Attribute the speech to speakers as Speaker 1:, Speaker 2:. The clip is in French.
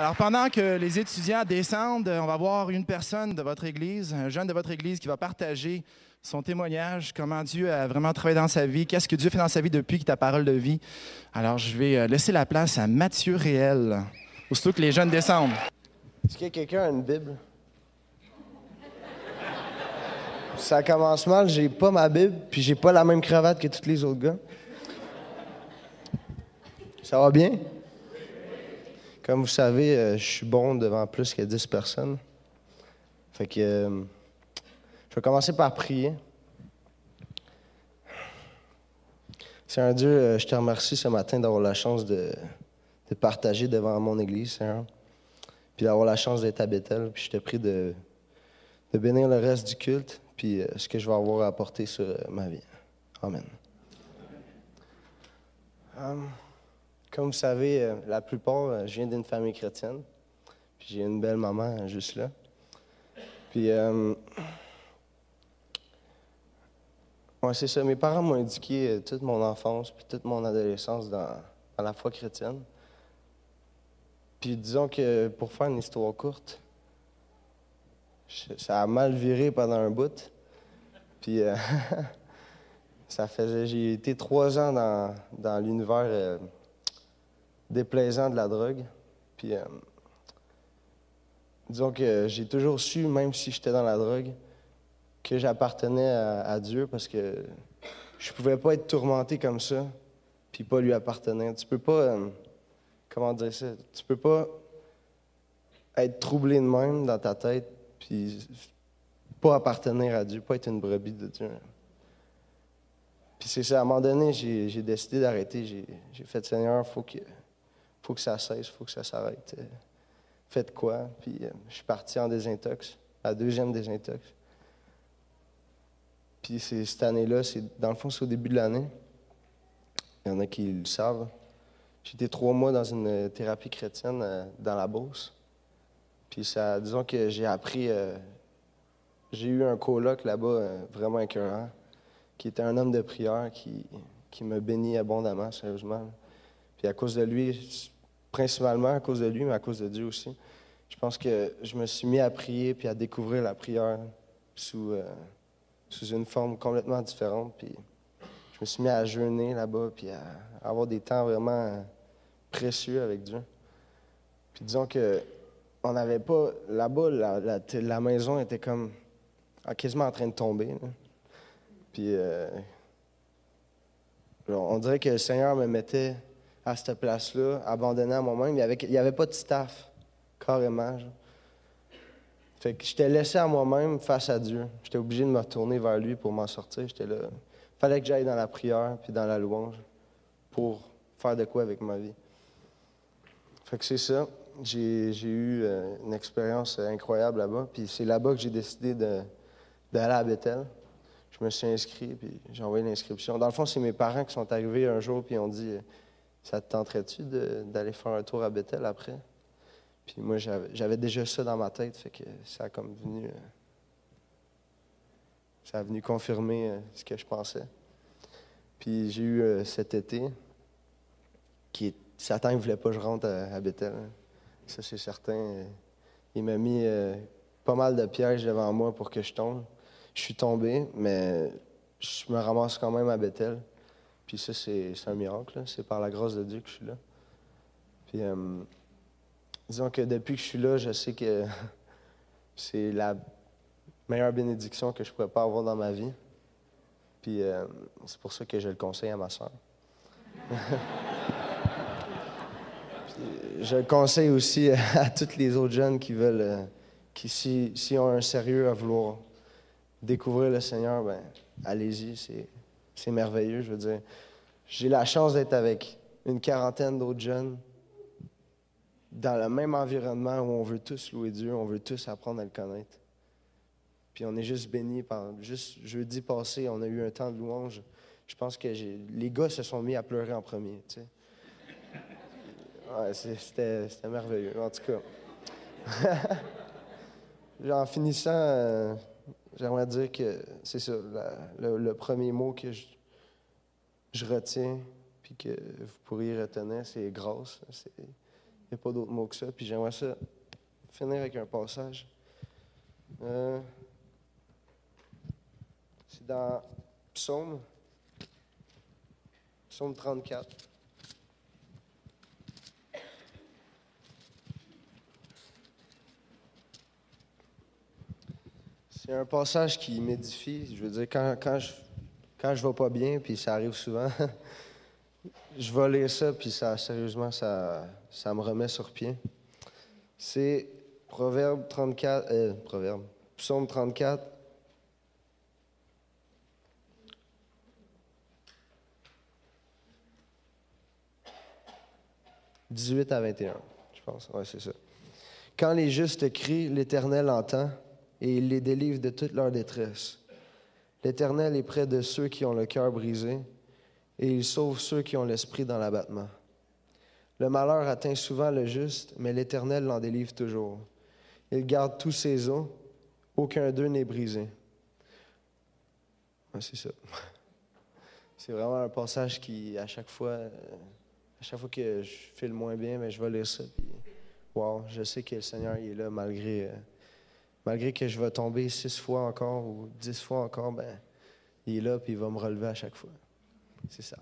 Speaker 1: Alors, pendant que les étudiants descendent, on va voir une personne de votre Église, un jeune de votre Église qui va partager son témoignage, comment Dieu a vraiment travaillé dans sa vie, qu'est-ce que Dieu fait dans sa vie depuis qu'il est ta parole de vie. Alors, je vais laisser la place à Mathieu Réel, aussitôt que les jeunes descendent.
Speaker 2: Est-ce que quelqu'un a une Bible? Ça commence mal, j'ai pas ma Bible, puis j'ai pas la même cravate que tous les autres gars. Ça va bien? Comme vous savez, je suis bon devant plus que 10 personnes. Fait que je vais commencer par prier. Seigneur Dieu, je te remercie ce matin d'avoir la chance de partager devant mon Église, Seigneur. Puis d'avoir la chance d'être à Bethel. Puis je te prie de bénir le reste du culte, puis ce que je vais avoir à apporter sur ma vie. Amen. Comme vous savez, la plupart, je viens d'une famille chrétienne. Puis j'ai une belle maman juste là. Puis, ouais, c'est ça. Mes parents m'ont éduqué toute mon enfance puis toute mon adolescence dans la foi chrétienne. Puis disons que, pour faire une histoire courte, ça a mal viré pendant un bout. Puis, j'ai été 3 ans dans l'univers déplaisant de la drogue. Puis, disons que j'ai toujours su, même si j'étais dans la drogue, que j'appartenais à Dieu parce que je pouvais pas être tourmenté comme ça puis pas lui appartenir. Tu peux pas, comment dire ça, tu peux pas être troublé de même dans ta tête puis pas appartenir à Dieu, pas être une brebis de Dieu. Puis c'est ça, à un moment donné, j'ai décidé d'arrêter. J'ai fait, Seigneur, faut que ça cesse, faut que ça s'arrête. Faites quoi? Puis je suis parti en désintox, la 2e désintox. Puis cette année-là, dans le fond, c'est au début de l'année. Il y en a qui le savent. J'ai été 3 mois dans une thérapie chrétienne dans la Beauce. Puis disons que j'ai appris, j'ai eu un coloc là-bas vraiment écœurant, qui était un homme de prière qui me bénit abondamment, sérieusement. Puis à cause de lui, principalement à cause de lui, mais à cause de Dieu aussi, je pense que je me suis mis à prier puis à découvrir la prière sous une forme complètement différente. Puis je me suis mis à jeûner là-bas puis à avoir des temps vraiment précieux avec Dieu. Puis disons que on n'avait pas... Là-bas, la maison était comme quasiment en train de tomber. Là. Puis on dirait que le Seigneur me mettait à cette place-là, abandonné à moi-même. Il n'y avait pas de staff, carrément. Genre. Fait que j'étais laissé à moi-même face à Dieu. J'étais obligé de me retourner vers lui pour m'en sortir. J'étais là. Il fallait que j'aille dans la prière puis dans la louange pour faire de quoi avec ma vie. Fait que c'est ça. J'ai eu une expérience incroyable là-bas. Puis c'est là-bas que j'ai décidé d'aller à Bethel. Je me suis inscrit, puis j'ai envoyé l'inscription. Dans le fond, c'est mes parents qui sont arrivés un jour, puis ils ont dit « Ça te tenterait-tu d'aller faire un tour à Bethel après? » Puis moi, j'avais déjà ça dans ma tête, fait que ça a comme venu... ça a venu confirmer ce que je pensais. Puis j'ai eu cet été, Satan ne voulait pas que je rentre à Bethel. Hein. Ça, c'est certain. Il m'a mis pas mal de pièges devant moi pour que je tombe. Je suis tombé, mais je me ramasse quand même à Bethel. Puis ça, c'est un miracle. Là. C'est par la grâce de Dieu que je suis là. Puis, disons que depuis que je suis là, je sais que c'est la meilleure bénédiction que je pourrais pas avoir dans ma vie. Puis c'est pour ça que je le conseille à ma sœur. Je le conseille aussi à tous les autres jeunes qui veulent, s'ils ont un sérieux à vouloir découvrir le Seigneur, ben allez-y, c'est merveilleux, je veux dire. J'ai la chance d'être avec une 40aine d'autres jeunes dans le même environnement où on veut tous louer Dieu, on veut tous apprendre à le connaître. Puis on est juste bénis juste jeudi passé, on a eu un temps de louange. Je pense que les gars se sont mis à pleurer en premier, tu sais. Ouais, c'était merveilleux, en tout cas. En finissant, j'aimerais dire que c'est ça, le premier mot que je retiens, puis que vous pourriez retenir, c'est grâce. n'y a pas d'autre mot que ça. Puis j'aimerais ça finir avec un passage. C'est dans Psaume 34. C'est un passage qui m'édifie. Je veux dire, quand je vais pas bien, puis ça arrive souvent, je vais lire ça, puis sérieusement, ça me remet sur pied. C'est Psaume 34. « 18 à 21, je pense. Oui, c'est ça. « Quand les justes crient, l'Éternel entend, et il les délivre de toute leur détresse. L'Éternel est près de ceux qui ont le cœur brisé, et il sauve ceux qui ont l'esprit dans l'abattement. Le malheur atteint souvent le juste, mais l'Éternel l'en délivre toujours. Il garde tous ses os, aucun d'eux n'est brisé. » Ouais, c'est ça. C'est vraiment un passage qui, à chaque fois que je file moins bien, mais je vais lire ça. Puis, wow, je sais que le Seigneur il est là malgré que je vais tomber 6 fois encore ou 10 fois encore, ben, il est là puis il va me relever à chaque fois. C'est ça.